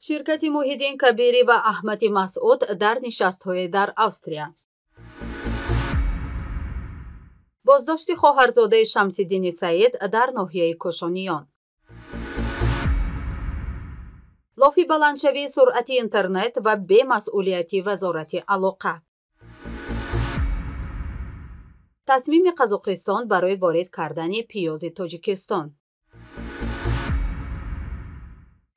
شرکت موحدین کبیری و احمد مسعود در نشست‌های در австрия. بازداشت خواهرزاده شمس‌الدین سعید در ناحیه کوشانیان. لاف بلندشوی سرعت اینترنت و بی‌مسئولیتی وزارت علاقه. تصمیم قزاقستان برای وارد کردن پیاز تاجیکستان.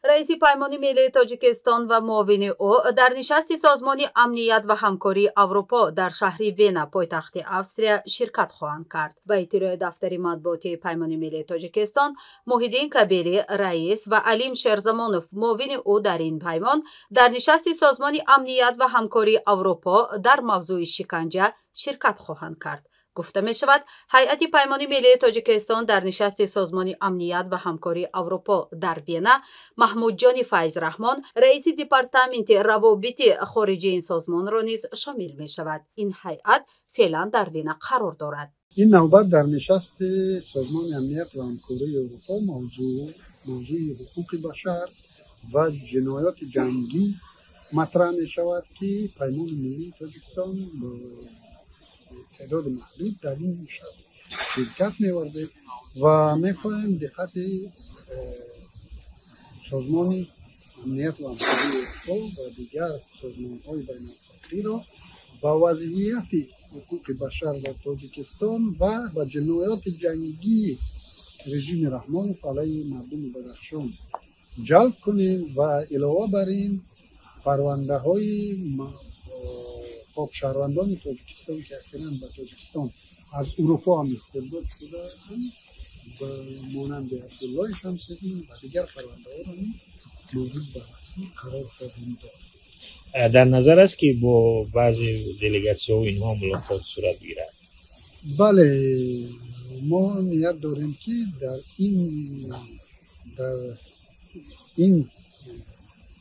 رئیس پیمان ملی تاجیکستان و معاون او در نشست سازمان امنیت و همکاری اروپا در شهر وینا پایتخت австрия شرکت خواهند کرد. به اطلاع دفتر مطبوعاتی پیمان ملی تاجیکستان، موحدین کبیری رئیس و علیم شیرزمانوف معاون او در این پیمان در نشست سازمان امنیت و همکاری اروپا در موضوع شکنجه شرکت خواهند کرد. گفته می شود هیئت پیمان ملی تاجیکستان در نشست سازمان امنیت و همکاری اروپا در وینا محمود جان فیض رحمان رئیس دپارتمنت روابط خارجی این سازمان را نیز شامل می شود. این هیئت فعلا در وینا قرار دارد. این نوبت در نشست سازمان امنیت و همکاری اروپا موضوع حقوق بشر و جنایات جنگی مطرح می شود که پیمان ملی تاجیکستان تعداد محدود در این نشست شرکت می‌ورزد و می‌خواهیم دقت سازمان امنیت و همکاری اروپا و دیگر سازمان‌های بین‌المللی را با وضعیت حقوق بشر در تاجیکستان و با جنایات جنگی رژیم رحمانوف علیه مردم بدخشان جلب کنیم و علاوه بر این پرونده‌های خب شهروندان تاجیکستان که اخیراً به تاجیکستان از اروپا هم استرداد شده به مانند عبدالله شمس‌الدین و دیگر پرونده‌ها را مورد بررسی قرار خواهیم داد. در نظر است که با بعضی دلیگاسی‌ها و اینها ملاقات صورت گیرد. بله، ما نیت داریم که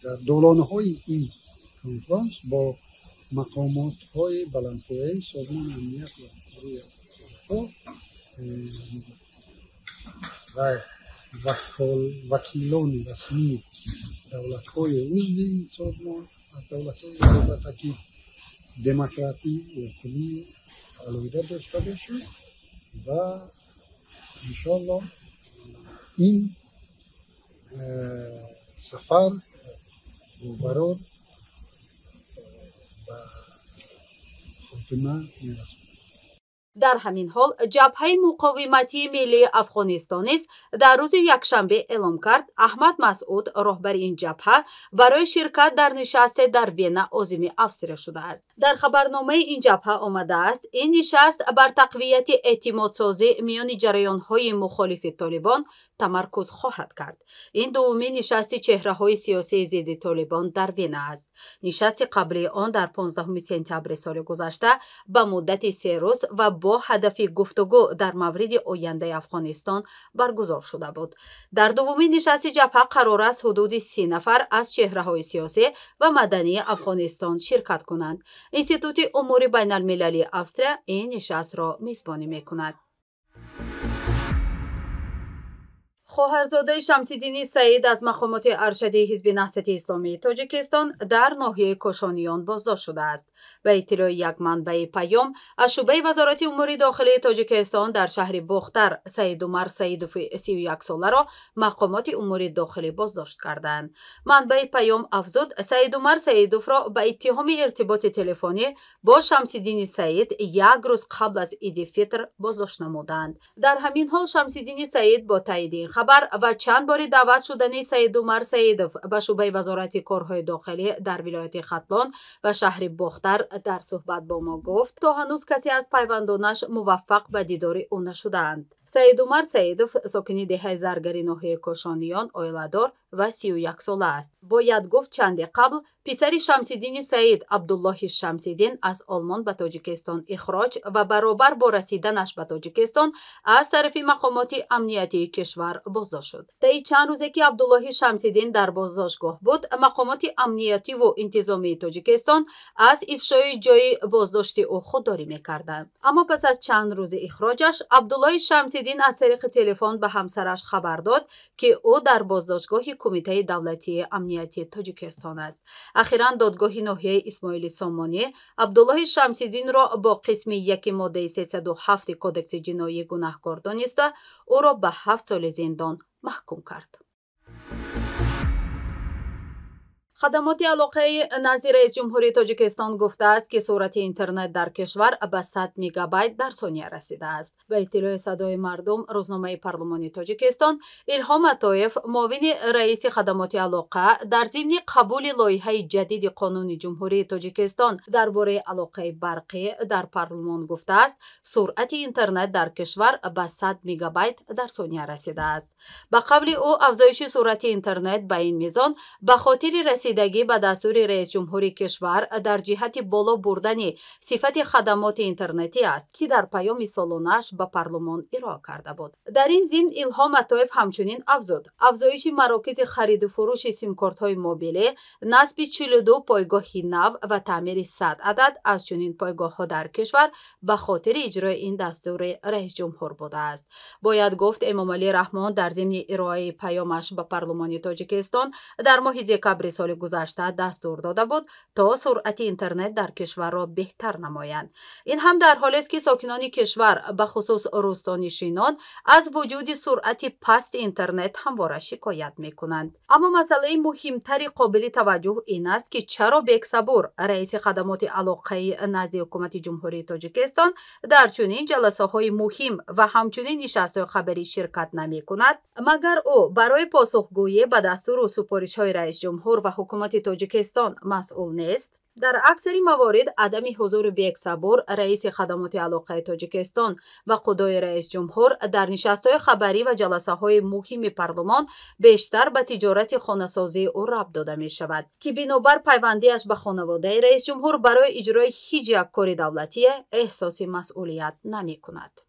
در دوران‌های این کنفرانس با مقامات‌های بلندپایه سازمان امنیت و همکاری اروپا و وکیلان رسمی دولت‌های عضو این سازمان از دولت‌های البته که دموکراتی اصولی علایده داشته باشه و انشاءالله این سفر برای در همین حال جبهه مقاومتی ملی افغانستان نیز در روز یکشنبه اعلام کرد احمد مسعود رهبر این جبهه برای شرکت در نشست در وینا عازم австрия شده است. در خبرنامه این جبهه آمده است این نشست بر تقویت اعتمادسازی میان جریان‌های مخالف طالبان تمرکز خواهد کرد. این دومین نشست چهره‌های سیاسی ضد طالبان در وینا است. نشست قبلی آن در 15 سپتامبر سال گذشته به مدت 3 روز و با هدف گفتگو در مورد آینده افغانستان برگزار شده بود. در دومین نشست جبهه قرار است حدود 30 نفر از چهره‌های سیاسی و مدنی افغانستان شرکت کنند. انستیتوت امور بین المللی австрия این نشست را میزبانی میکند. خواهرزاده شمس‌الدین سعید از مقامات ارشدی حزب نهضت اسلامی تاجیکستان در ناحیه کوشانیان بازداشت شده است. به اطلاع یک منبع پیام از شعبه وزارت امور داخلی تاجیکستان در شهر بختر، سعید عمر سعیدوف 31 ساله را مقامات امور داخلی بازداشت کردند. منبع پیام افزود سعید عمر سعیدوف را به اتهام ارتباط تلفنی با شمس‌الدین سعید یک روز قبل از عید فطر بازداشت نمودند. در همین حال شمس‌الدین سعید با تایید این خبر و چند بار دعوت شدن سعید عمر سعیدوف به شعبه وزارت کارهای داخلی در ولایت ختلان و شهر بختر در صحبت با ما گفت تا هنوز کسی از پیوندانش موفق به دیدار او نشده‌اند. سعید عمر سعیدوف ساکن دهه زرگری ناحیه کوشانیان عائله‌دار و 31 ساله است. باید گفت چند قبل پسر شمس‌الدین سعید عبدالله شمس‌الدین از آلمان به تاجیکستان اخراج و برابر با رسیدنش به تاجیکستان از طرف مقامات امنیتی کشور بازداشت شد. طی چند روزی که عبدالله شمس‌الدین در بازداشتگاه بود، مقامات امنیتی و انتظامی تاجیکستان از افشای جای بازداشت او خودداری می‌کردند. اما پس از چند روز اخراجش عبدالله شمس‌الدین شمس‌الدین از طریق تلفن به همسرش خبر داد که او در بازداشتگاه کمیته دولتی امنیتی تاجیکستان است. اخیراً دادگاه ناحیه اسماعیل سامانی عبدالله شمس‌الدین را با قسم 1 ماده 307 کدکس جنایی گناهکار دانسته او را به 7 سال زندان محکوم کرد. خدمات علاقه نزد رئیس جمهوری تاجیکستان گفته است که سرعت اینترنت در کشور به 100 مگابایت در ثانیه رسیده است. به اطلاع صدای مردم روزنامه پارلمانی تاجیکستان، الهام عطایف معاون رئیس خدمات علاقه در ضمن قبول لایحه جدید قانون جمهوری تاجیکستان درباره علاقه برقی در پارلمان گفته است سرعت اینترنت در کشور به 100 مگابایت در ثانیه رسیده است. به قول او افزایش سرعت اینترنت به این میزان به خاطر رسیدگی به دستور رئیس جمهوری کشور در جهت بالا بردن صفت خدمات اینترنتی است که در پیام سالانه‌اش به پارلمان ارائه کرده بود. در این ضمن الهام عطایف همچنین افزود افزایش مراکز خرید و فروش سیم‌کارت‌های موبیلی، نصب 42 پایگاه نو و تعمیر 100 عدد از چنین پایگاه‌ها در کشور به خاطر اجرای این دستور رئیس جمهور بوده است. باید گفت امامعلی رحمان در ضمن ارائه پیامش به پارلمان تاجیکستان در ماه دکمبر سال گذشته دستور داده بود تا سرعت اینترنت در کشور را بهتر نمایند. این هم در حالی است که ساکنان کشور به خصوص روستانشینان از وجود سرعت پست اینترنت همواره شکایت می‌کنند. اما مسئله مهمتری قابل توجه این است که چرا بکصبور رئیس خدمات علاقه نزد حکومت جمهوری تاجیکستان در چنین جلسه‌های مهم و همچنین نشست‌های خبری شرکت نمی‌کند، مگر او برای پاسخگویی به دستور و سفارش‌های رئیس جمهور و حکومت تاجیکستان مسئول نیست؟ در اکثر موارد عدم حضور بکصبور رئیس خدمات علاقه تاجیکستان و قدای رئیس جمهور در نشست‌های خبری و جلسه‌های مهم پارلمان بیشتر به تجارت خانه‌سازی او ربط داده می‌شود که بنابر پیوندی‌اش به خانواده رئیس جمهور برای اجرای هیچ یک کار دولتی احساس مسئولیت نمی‌کند.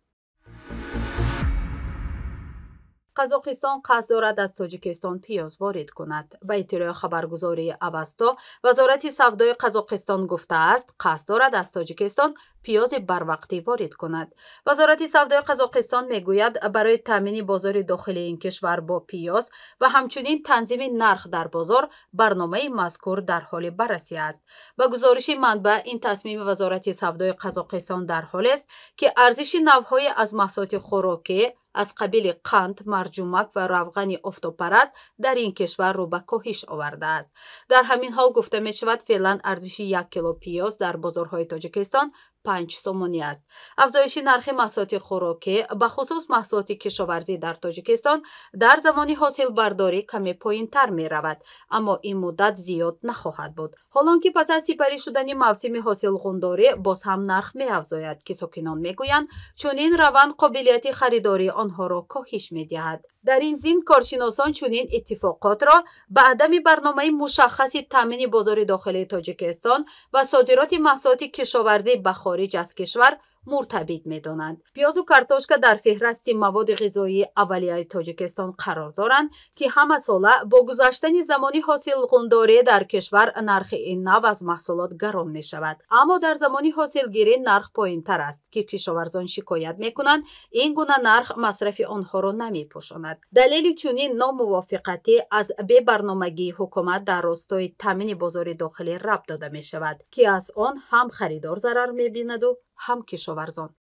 قزاقستان قصد دارد از تاجیکستان پیاز وارد کند. به اطلاع خبرگزاری اوستا، وزارت سودای قزاقستان گفته است قصد دارد از تاجیکستان پیاز بروقتی وارد کند. وزارت سودای قزاقستان میگوید برای تامین بازار داخلی این کشور با پیاز و همچنین تنظیم نرخ در بازار برنامه مذکور در حال بررسی است. با گزارش منبع این تصمیم وزارت سودای قزاقستان در حال است که ارزش نوهای از محصولات خوراکی از قبیل قند، مرجمک و روغن آفتابپرست در این کشور رو به کاهش آورده است. در همین حال گفته می شود فعلا ارزش 1 کیلو پیاز در بازارهای تاجیکستان 5 سومانی است. افزایش نرخ محصولات خوراکی به خصوص محصولات کشاورزی در تاجیکستان در زمان حاصل برداری کمی پایین‌تر می رود، اما این مدت زیاد نخواهد بود. حالانکه پس از سپری شدن موسم حاصل غنداری باز هم نرخ می افزاید که ساکنان می گویند چون این روند قابلیت خریداری آنها را کاهش می دهد. در این ضمن کارشناسان چنین اتفاقات را به عدم برنامه مشخصی تامین بازار داخلی تاجیکستان و صادرات محصولات کشاورزی به خارج از کشور مرتبط می‌دانند. پیاز و کارتوشکا در فهرست مواد غذایی اولیه تاجیکستان قرار دارند که همه ساله با گذشتن زمانی حاصل غنداری در کشور نرخ این نوع از محصولات گران می‌شود، اما در زمانی حاصلگیری نرخ پایین‌تر است که کشاورزان شکایت می‌کنند این گونه نرخ مصرف آنها را نمی‌پوشاند. دلیل چنین ناموافقتی از به برنامگی حکومت در راستای تامین بازار داخلی ربط داده می‌شود که از آن هم خریدار ضرر می‌بیند و هم کشاورزان.